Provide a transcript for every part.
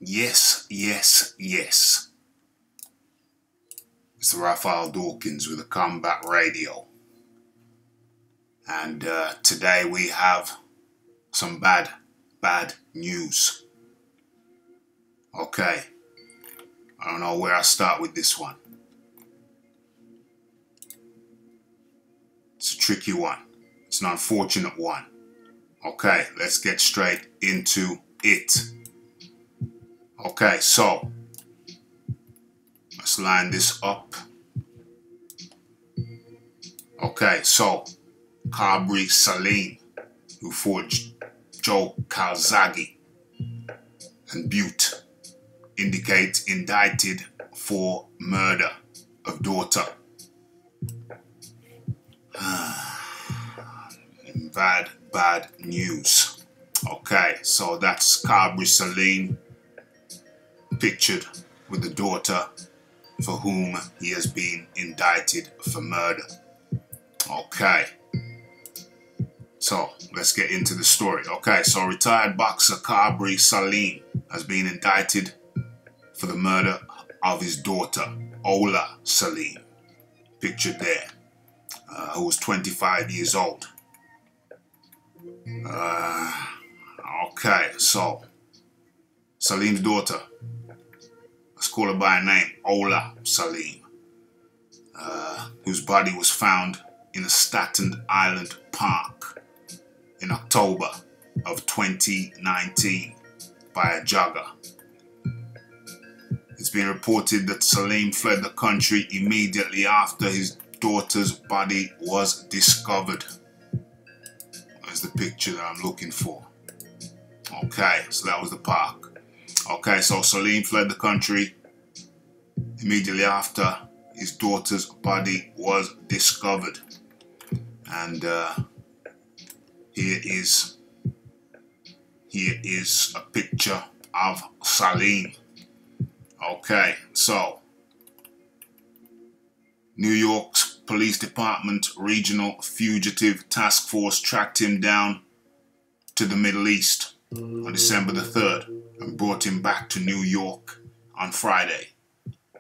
Yes. It's Raphael Dawkins with a Combat Radio. And today we have some bad news. Okay. I don't know where I start with this one. It's a tricky one. It's an unfortunate one. Okay, let's get straight into it. Okay, so let's line this up. Okay, so Kabary Salem, who fought Joe Calzaghe and Butte, indicted for murder of daughter. Bad news. Okay, so that's Kabary Salem pictured with the daughter for whom he has been indicted for murder. Okay, so let's get into the story. Okay, so retired boxer Kabary Salem has been indicted for the murder of his daughter, Ola Salem, pictured there, who was 25 years old. Okay, so Salem's daughter, let's call her by name, Ola Salem, whose body was found in a Staten Island park in October of 2019 by a jogger. It's been reported that Salem fled the country immediately after his daughter's body was discovered. That's the picture that I'm looking for. Okay, so that was the park. Okay, so Salem fled the country immediately after his daughter's body was discovered. And here is a picture of Salem. Okay, so New York's Police Department Regional Fugitive Task Force tracked him down to the Middle East on December the 3rd and brought him back to New York on Friday,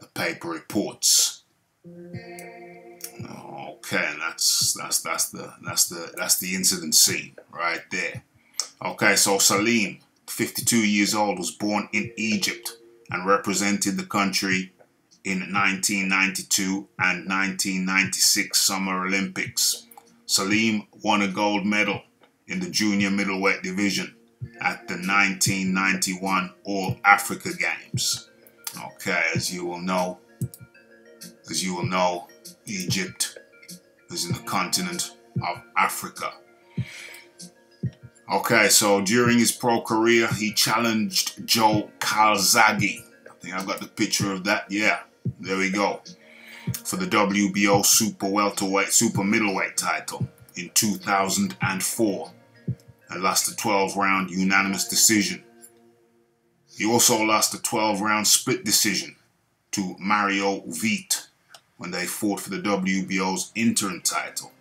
the paper reports. Okay, and that's the incident scene right there. Okay, so Salem, 52 years old, was born in Egypt and represented the country in 1992 and 1996 Summer Olympics. Salem won a gold medal in the junior middleweight division at the 1991 All Africa Games. Okay, as you will know, Egypt is in the continent of Africa. Okay, so during his pro career, he challenged Joe Calzaghe. I think I've got the picture of that. Yeah, there we go. For the WBO super middleweight title in 2004 and lost a 12-round unanimous decision. He also lost a 12-round split decision to Mario Vite when they fought for the WBO's interim title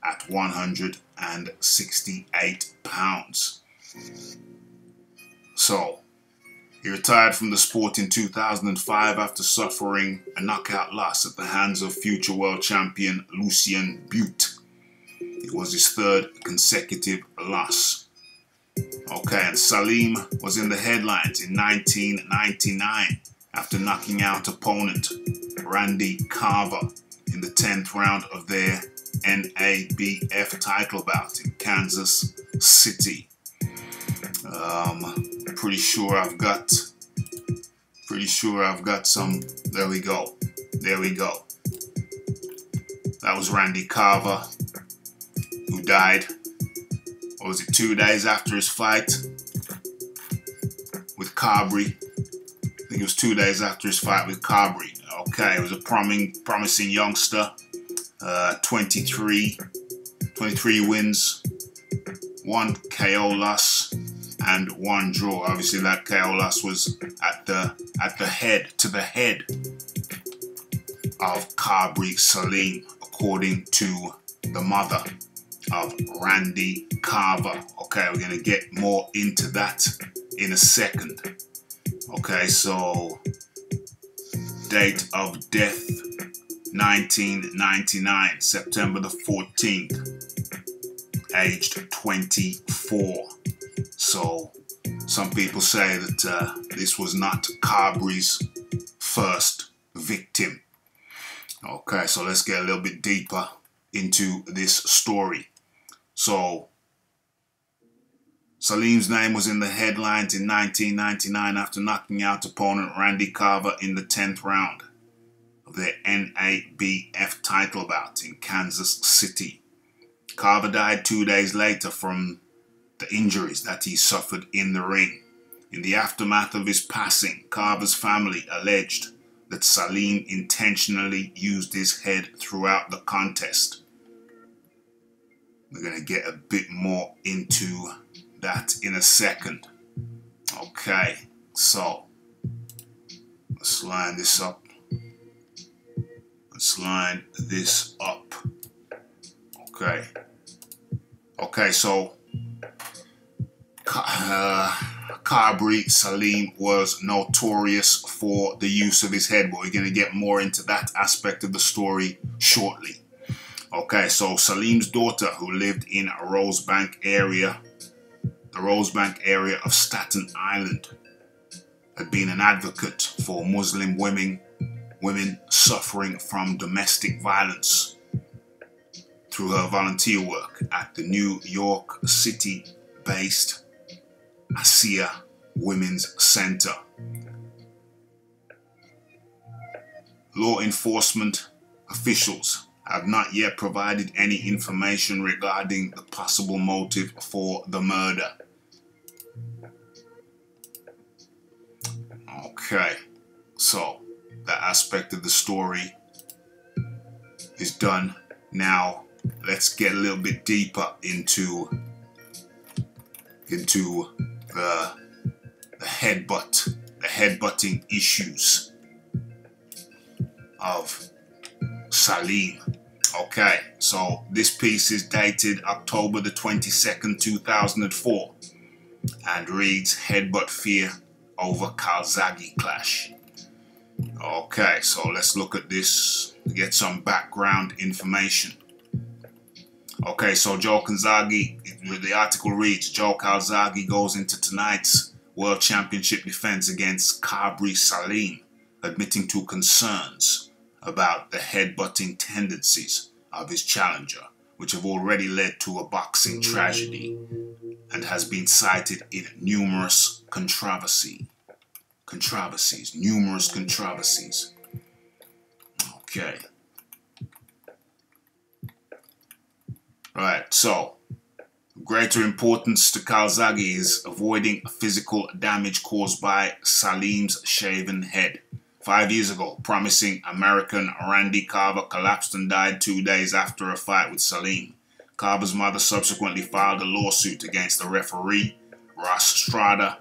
at 168 pounds. So, he retired from the sport in 2005 after suffering a knockout loss at the hands of future world champion Lucien Butte. It was his third consecutive loss. Okay, and Salem was in the headlines in 1999 after knocking out opponent Randy Carver in the 10th round of their NABF title bout in Kansas City. Pretty sure I've got some. There we go. That was Randy Carver, who died, or was it 2 days after his fight with Kabary? I think it was 2 days after his fight with Kabary. Okay, it was a promising youngster. 23 wins, 1 KO loss, and 1 draw. Obviously, that KO loss was at the head of Kabary Salem, according to the mother of Randy Carver. Okay, we're gonna get more into that in a second. Okay, so date of death 1999, September the 14th, aged 24. So some people say that this was not Kabary's first victim. Okay, so let's get a little bit deeper into this story. So Salem's name was in the headlines in 1999 after knocking out opponent Randy Carver in the 10th round of their NABF title bout in Kansas City. Carver died 2 days later from the injuries that he suffered in the ring. In the aftermath of his passing, Carver's family alleged that Salem intentionally used his head throughout the contest. We're going to get a bit more into that in a second. Okay, so let's line this up. Let's line this up. Okay. Okay, so Kabary Salem was notorious for the use of his head, but we're going to get more into that aspect of the story shortly. Okay, so Salem's daughter, who lived in a Rosebank area, the Rosebank area of Staten Island, had been an advocate for Muslim women suffering from domestic violence through her volunteer work at the New York City-based Asia Women's Center. Law enforcement officials have not yet provided any information regarding the possible motive for the murder. Okay, so that aspect of the story is done. Now let's get a little bit deeper into the headbutting issues of Salem. Okay, so this piece is dated October the 22nd, 2004 and reads Headbutt Fear over Calzaghe Clash. Okay, so let's look at this to get some background information. Okay, so Joe Calzaghe, the article reads, Joe Calzaghe goes into tonight's World Championship defense against Kabary Salem, admitting to concerns about the headbutting tendencies of his challenger, which have already led to a boxing tragedy and has been cited in numerous controversies. Okay. Right, so greater importance to Calzaghe is avoiding physical damage caused by Salem's shaven head. 5 years ago, promising American Randy Carver collapsed and died 2 days after a fight with Salem. Carver's mother subsequently filed a lawsuit against the referee, Ross Strada,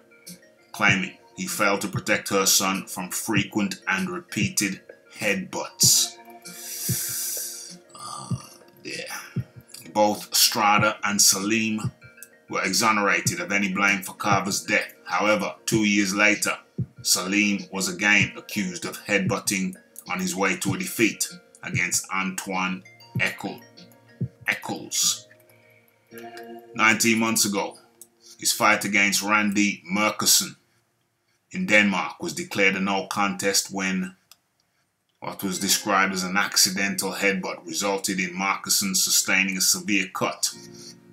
claiming he failed to protect her son from frequent and repeated headbutts. Both Strada and Salem were exonerated of any blame for Carver's death. However, 2 years later, Salem was again accused of headbutting on his way to a defeat against Antoine Eccles. 19 months ago, his fight against Randy Murkison in Denmark was declared a no contest when what was described as an accidental headbutt resulted in Murkison sustaining a severe cut.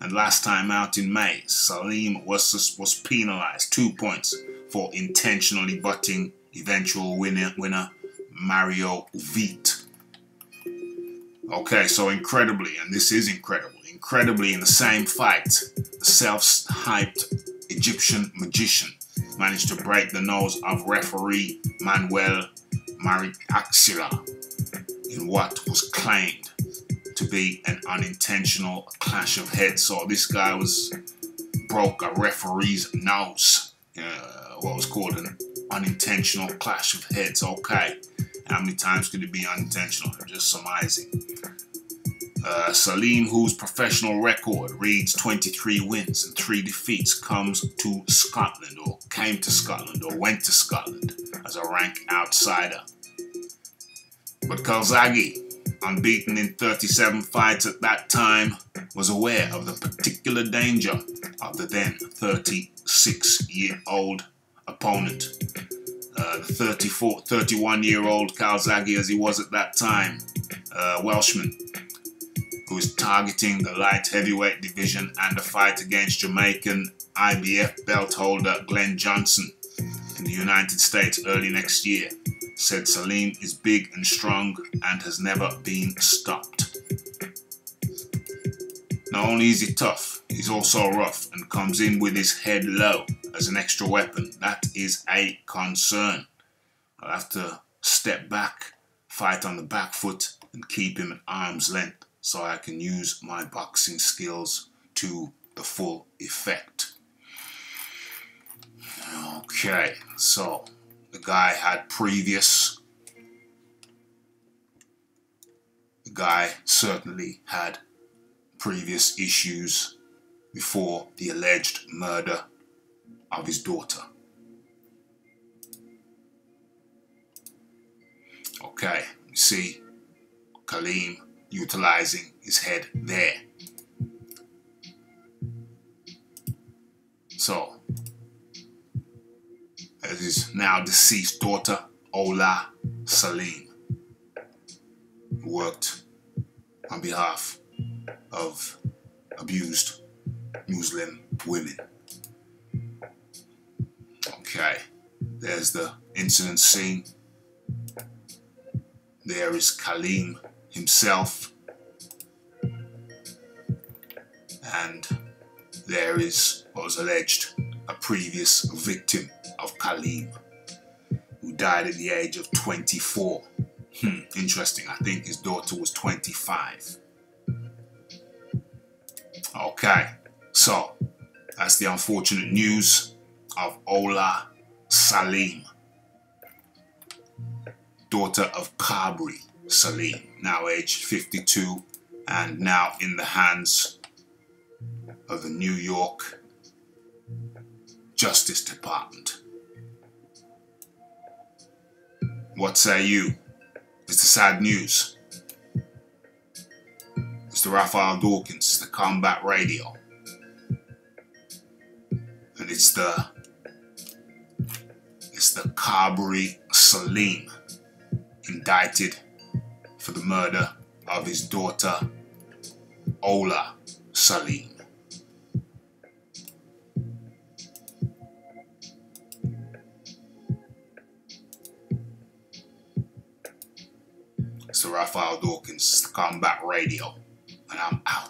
And last time out in May, Salem was penalized 2 points for intentionally butting eventual winner Mario Vite. Okay, so incredibly, and this is incredibly in the same fight, the self-hyped Egyptian magician managed to break the nose of referee Manuel Mariaxila in what was claimed to be an unintentional clash of heads. So this guy broke a referee's nose, what was called an unintentional clash of heads. Okay, how many times could it be unintentional? I'm just surmising. Salem, whose professional record reads 23 wins and 3 defeats, comes to Scotland, or came to Scotland, or went to Scotland as a rank outsider. But Calzaghe, unbeaten in 37 fights at that time, was aware of the particular danger of the then 36-year-old opponent. The 31-year-old Calzaghe, as he was at that time, Welshman, who is targeting the light heavyweight division and a fight against Jamaican IBF belt holder Glenn Johnson in the United States early next year, said Salem is big and strong and has never been stopped. Not only is he tough, he's also rough and comes in with his head low as an extra weapon. That is a concern. I'll have to step back, fight on the back foot, and keep him at arm's length so I can use my boxing skills to the full effect. Okay, so the guy certainly had previous issues before the alleged murder of his daughter. Okay, you see Salem utilizing his head there. So, as his now deceased daughter, Ola Salem, worked on behalf of abused Muslim women. Okay, there's the incident scene. There is Salem himself, and there is what was alleged a previous victim of Salem, who died at the age of 24. Interesting. I think his daughter was 25. Okay, so that's the unfortunate news of Ola Salem, daughter of Kabary Salem, now aged 52 and now in the hands of the New York Justice Department. What say you? It's the sad news. It's the Raphael Dawkins, it's the Combat Radio. And it's the Kabary Salem, indicted for the murder of his daughter, Ola Salem. It's the Raphael Dawkins, it's the Combat Radio, and I'm out.